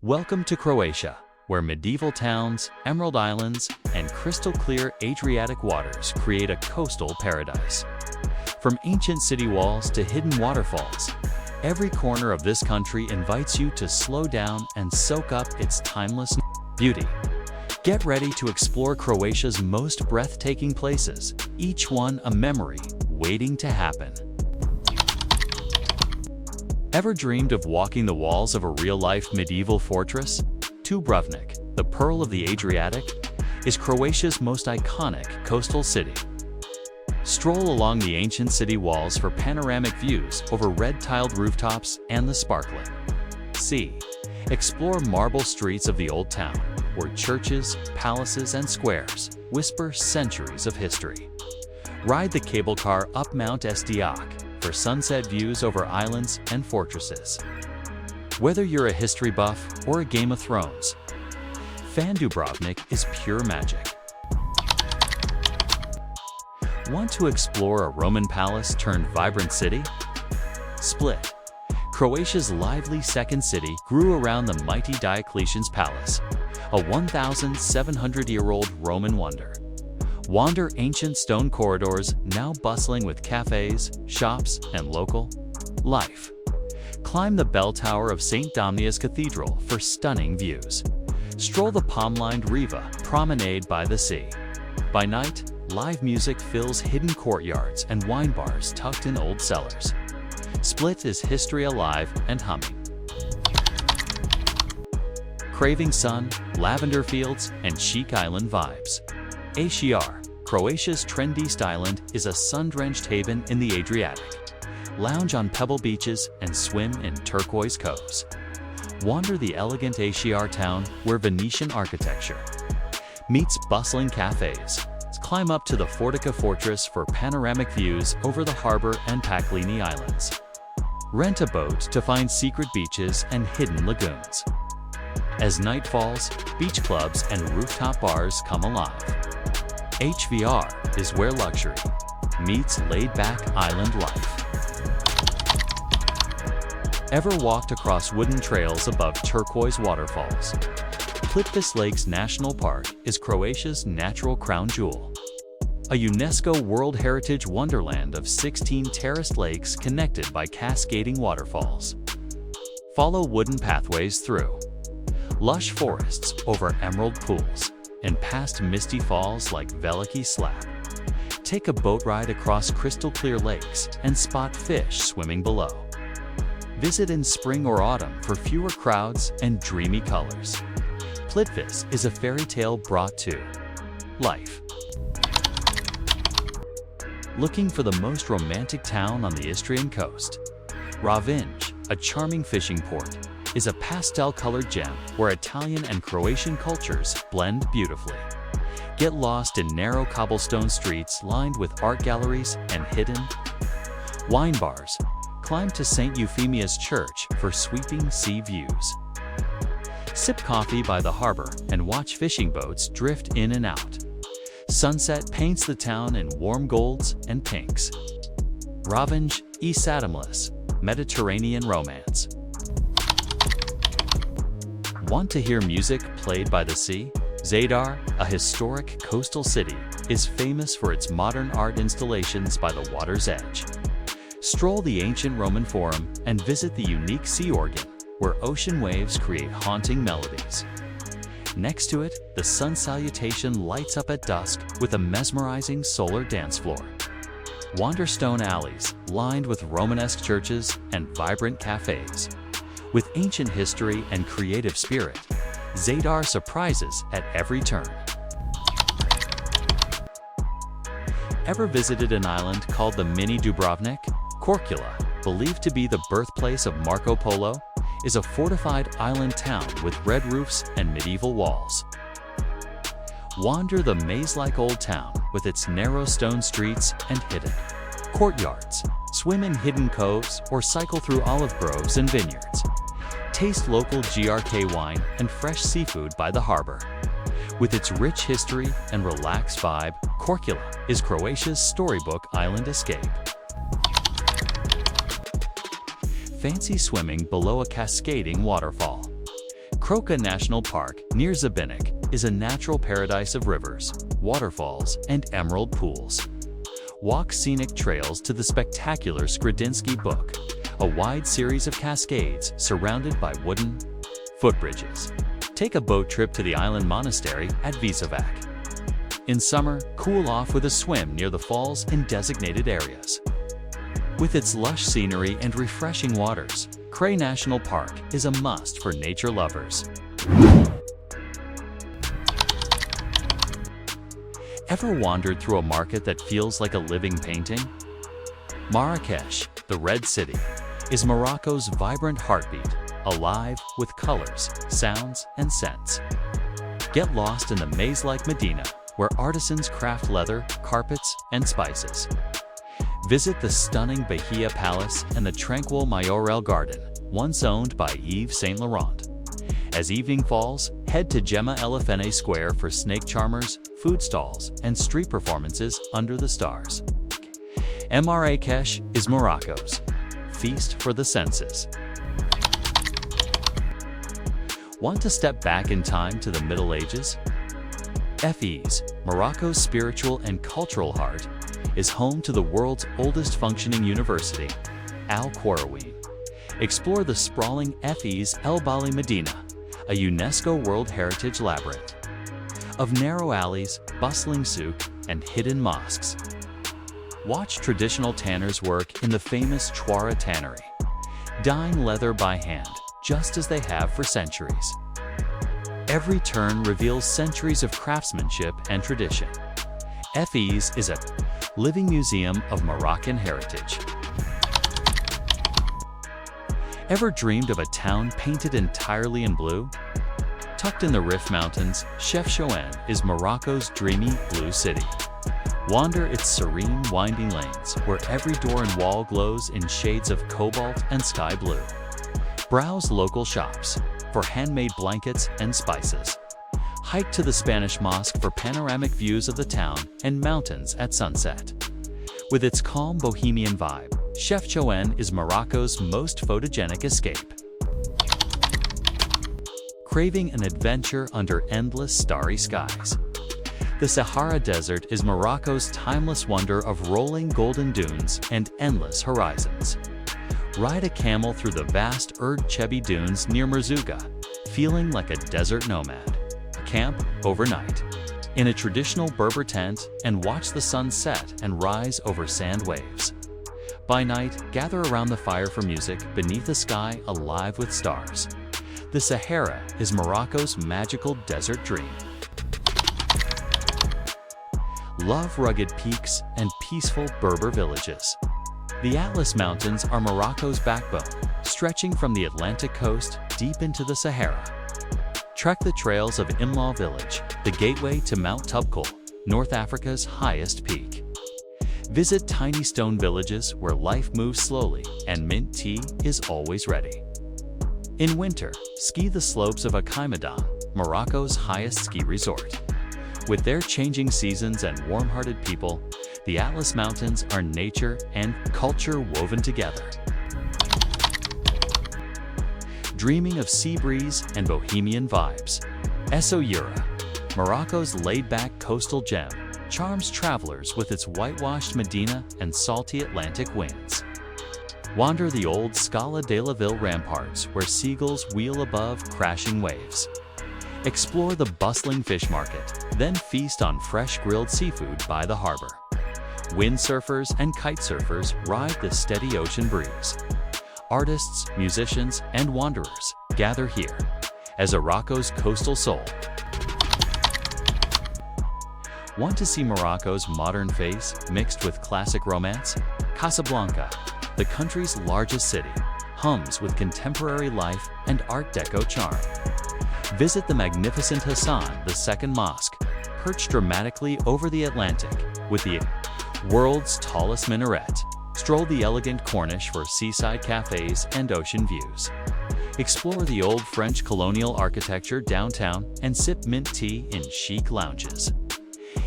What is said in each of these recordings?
Welcome to Croatia, where medieval towns, emerald islands, and crystal-clear Adriatic waters create a coastal paradise. From ancient city walls to hidden waterfalls, every corner of this country invites you to slow down and soak up its timeless beauty. Get ready to explore Croatia's most breathtaking places, each one a memory waiting to happen. Ever dreamed of walking the walls of a real-life medieval fortress? Dubrovnik, the pearl of the Adriatic, is Croatia's most iconic coastal city. Stroll along the ancient city walls for panoramic views over red-tiled rooftops and the sparkling sea. Explore marble streets of the old town, where churches, palaces, and squares whisper centuries of history. Ride the cable car up Mount Adriatic for sunset views over islands and fortresses. Whether you're a history buff or a Game of Thrones fan, Dubrovnik is pure magic. Want to explore a Roman palace turned vibrant city? Split, Croatia's lively second city, grew around the mighty Diocletian's palace, a 1,700-year-old Roman wonder. Wander ancient stone corridors now bustling with cafes, shops, and local life. Climb the bell tower of St. Domnia's Cathedral for stunning views. Stroll the palm-lined Riva promenade by the sea. By night, live music fills hidden courtyards and wine bars tucked in old cellars. Split is history alive and humming. Craving sun, lavender fields, and chic island vibes. Hvar, Croatia's trendiest island, is a sun-drenched haven in the Adriatic. Lounge on pebble beaches and swim in turquoise coves. Wander the elegant Hvar town, where Venetian architecture meets bustling cafes. Climb up to the Fortica Fortress for panoramic views over the harbor and Paklini Islands. Rent a boat to find secret beaches and hidden lagoons. As night falls, beach clubs and rooftop bars come alive. Hvar is where luxury meets laid-back island life. Ever walked across wooden trails above turquoise waterfalls? Plitvice Lakes National Park is Croatia's natural crown jewel. A UNESCO World Heritage Wonderland of 16 terraced lakes connected by cascading waterfalls. Follow wooden pathways through lush forests over emerald pools and past misty falls like Veliki Slap. Take a boat ride across crystal-clear lakes and spot fish swimming below. Visit in spring or autumn for fewer crowds and dreamy colors. Plitvice is a fairy tale brought to life. Looking for the most romantic town on the Istrian coast? Ravinj, a charming fishing port, is a pastel-colored gem where Italian and Croatian cultures blend beautifully. Get lost in narrow cobblestone streets lined with art galleries and hidden wine bars. Climb to St. Euphemia's Church for sweeping sea views. Sip coffee by the harbor and watch fishing boats drift in and out. Sunset paints the town in warm golds and pinks. Ravinj e Sadamlis, Mediterranean romance. Want to hear music played by the sea? Zadar, a historic coastal city, is famous for its modern art installations by the water's edge. Stroll the ancient Roman Forum and visit the unique sea organ, where ocean waves create haunting melodies. Next to it, the sun salutation lights up at dusk with a mesmerizing solar dance floor. Wander stone alleys lined with Romanesque churches and vibrant cafes. With ancient history and creative spirit, Zadar surprises at every turn. Ever visited an island called the Mini Dubrovnik? Korčula, believed to be the birthplace of Marco Polo, is a fortified island town with red roofs and medieval walls. Wander the maze-like old town with its narrow stone streets and hidden courtyards. Swim in hidden coves or cycle through olive groves and vineyards. Taste local GRK wine and fresh seafood by the harbor. With its rich history and relaxed vibe, Korčula is Croatia's storybook island escape. Fancy swimming below a cascading waterfall. Croatia National Park near Dubrovnik is a natural paradise of rivers, waterfalls, and emerald pools. Walk scenic trails to the spectacular Skredinsky Book, a wide series of cascades surrounded by wooden footbridges. Take a boat trip to the island monastery at Visovac. In summer, cool off with a swim near the falls in designated areas. With its lush scenery and refreshing waters, Croatia National Park is a must for nature lovers. Ever wandered through a market that feels like a living painting? Marrakech, the Red City, is Morocco's vibrant heartbeat, alive with colors, sounds, and scents. Get lost in the maze-like Medina, where artisans craft leather, carpets, and spices. Visit the stunning Bahia Palace and the tranquil Mayorel Garden, once owned by Yves Saint Laurent. As evening falls, head to Gemma Elefene Square for snake charmers, food stalls, and street performances under the stars. Marrakech is Morocco's feast for the senses. Want to step back in time to the Middle Ages? Fes, Morocco's spiritual and cultural heart, is home to the world's oldest functioning university, Al Qarawiyyin. Explore the sprawling Fes El Bali Medina, a UNESCO World Heritage Labyrinth of narrow alleys, bustling souk, and hidden mosques. Watch traditional tanners work in the famous Chefchaouen tannery, dyeing leather by hand, just as they have for centuries. Every turn reveals centuries of craftsmanship and tradition. Fes is a living museum of Moroccan heritage. Ever dreamed of a town painted entirely in blue? Tucked in the Rif Mountains, Chefchaouen is Morocco's dreamy blue city. Wander its serene, winding lanes, where every door and wall glows in shades of cobalt and sky blue. Browse local shops for handmade blankets and spices. Hike to the Spanish Mosque for panoramic views of the town and mountains at sunset. With its calm bohemian vibe, Chefchaouen is Morocco's most photogenic escape. Craving an adventure under endless starry skies? The Sahara Desert is Morocco's timeless wonder of rolling golden dunes and endless horizons. Ride a camel through the vast Erd Chebi dunes near Merzouga, feeling like a desert nomad. Camp overnight in a traditional Berber tent and watch the sun set and rise over sand waves. By night, gather around the fire for music beneath a sky alive with stars. The Sahara is Morocco's magical desert dream. Love rugged peaks and peaceful Berber villages. The Atlas Mountains are Morocco's backbone, stretching from the Atlantic coast deep into the Sahara. Trek the trails of Imla Village, the gateway to Mount Toubkal, North Africa's highest peak. Visit tiny stone villages where life moves slowly and mint tea is always ready. In winter, ski the slopes of Akaimadan, Morocco's highest ski resort. With their changing seasons and warm-hearted people, the Atlas Mountains are nature and culture woven together. Dreaming of sea breeze and bohemian vibes? Essaouira, Morocco's laid-back coastal gem, charms travelers with its whitewashed Medina and salty Atlantic winds. Wander the old Scala de la Ville ramparts where seagulls wheel above crashing waves. Explore the bustling fish market, then feast on fresh grilled seafood by the harbor. Windsurfers and kite surfers ride the steady ocean breeze. Artists, musicians, and wanderers gather here as Morocco's coastal soul. Want to see Morocco's modern face mixed with classic romance? Casablanca, the country's largest city, hums with contemporary life and Art Deco charm. Visit the magnificent Hassan II Mosque, perched dramatically over the Atlantic with the world's tallest minaret. Stroll the elegant Corniche for seaside cafes and ocean views. Explore the old French colonial architecture downtown and sip mint tea in chic lounges.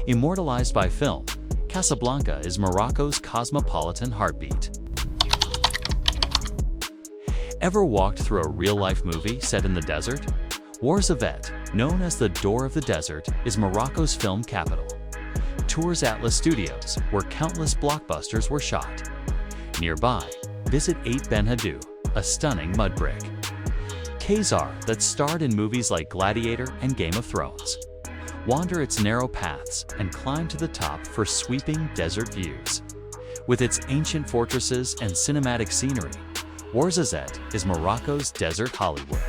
Immortalized by film, Casablanca is Morocco's cosmopolitan heartbeat. Ever walked through a real-life movie set in the desert? Ouarzazate, known as the Door of the Desert, is Morocco's film capital. Tours Atlas Studios, where countless blockbusters were shot. Nearby, visit 8 Ben Haddou, a stunning mud brick. Hvar, that starred in movies like Gladiator and Game of Thrones. Wander its narrow paths and climb to the top for sweeping desert views. With its ancient fortresses and cinematic scenery, Ouarzazate is Morocco's desert Hollywood.